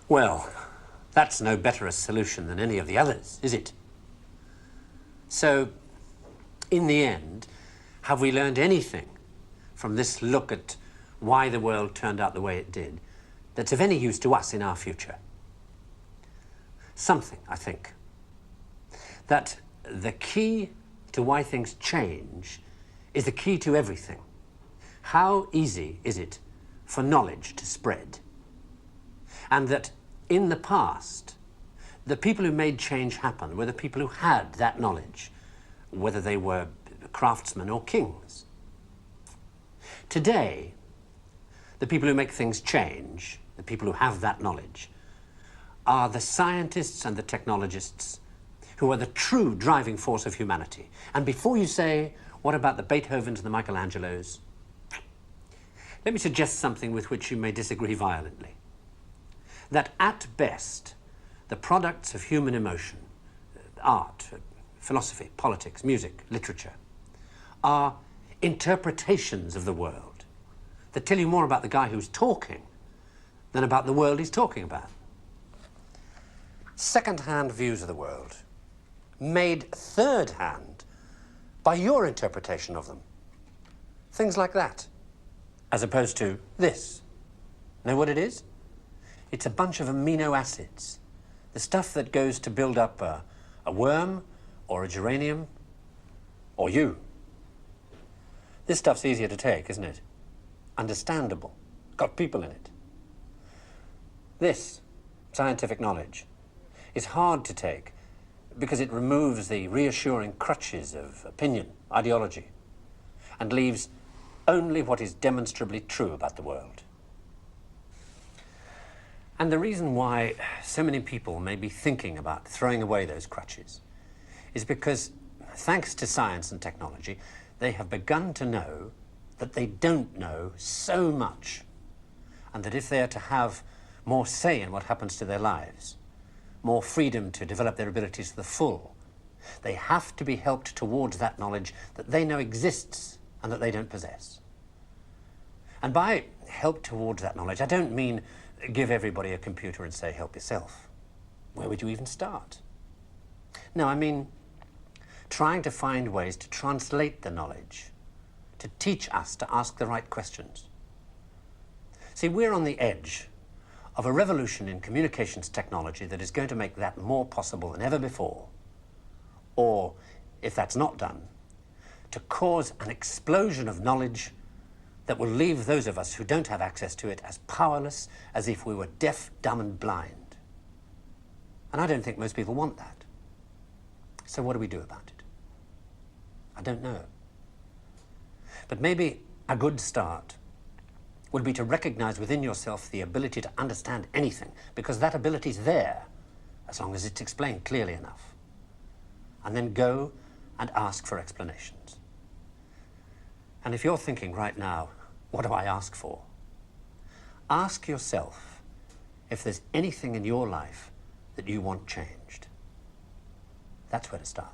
Well, that's no better a solution than any of the others, is it? So, in the end, have we learned anything from this look at why the world turned out the way it did that's of any use to us in our future? Something, I think. That the key to why things change is the key to everything. How easy is it for knowledge to spread? And that in the past, the people who made change happen were the people who had that knowledge, whether they were craftsmen or kings. Today, the people who make things change, the people who have that knowledge, are the scientists and the technologists who are the true driving force of humanity. And before you say, what about the Beethovens and the Michelangelos? Let me suggest something with which you may disagree violently. That at best, the products of human emotion, art, philosophy, politics, music, literature, are interpretations of the world that tell you more about the guy who's talking than about the world he's talking about. Second-hand views of the world, made third-hand by your interpretation of them. Things like that, as opposed to this. Know what it is? It's a bunch of amino acids, the stuff that goes to build up a worm or a geranium or you. This stuff's easier to take, isn't it? Understandable, got people in it. This scientific knowledge is hard to take because it removes the reassuring crutches of opinion, ideology, and leaves only what is demonstrably true about the world. And the reason why so many people may be thinking about throwing away those crutches is because, thanks to science and technology, they have begun to know that they don't know so much, and that if they are to have more say in what happens to their lives, more freedom to develop their abilities to the full, they have to be helped towards that knowledge that they know exists and that they don't possess. And by help towards that knowledge, I don't mean give everybody a computer and say, help yourself. Where would you even start? No, I mean trying to find ways to translate the knowledge, to teach us to ask the right questions. See, we're on the edge of a revolution in communications technology that is going to make that more possible than ever before. Or, if that's not done, to cause an explosion of knowledge that will leave those of us who don't have access to it as powerless as if we were deaf, dumb, and blind. And I don't think most people want that. So what do we do about it? I don't know. But maybe a good start would be to recognize within yourself the ability to understand anything, because that ability is there, as long as it's explained clearly enough. And then go and ask for explanations. And if you're thinking right now, what do I ask for? Ask yourself if there's anything in your life that you want changed. That's where to start.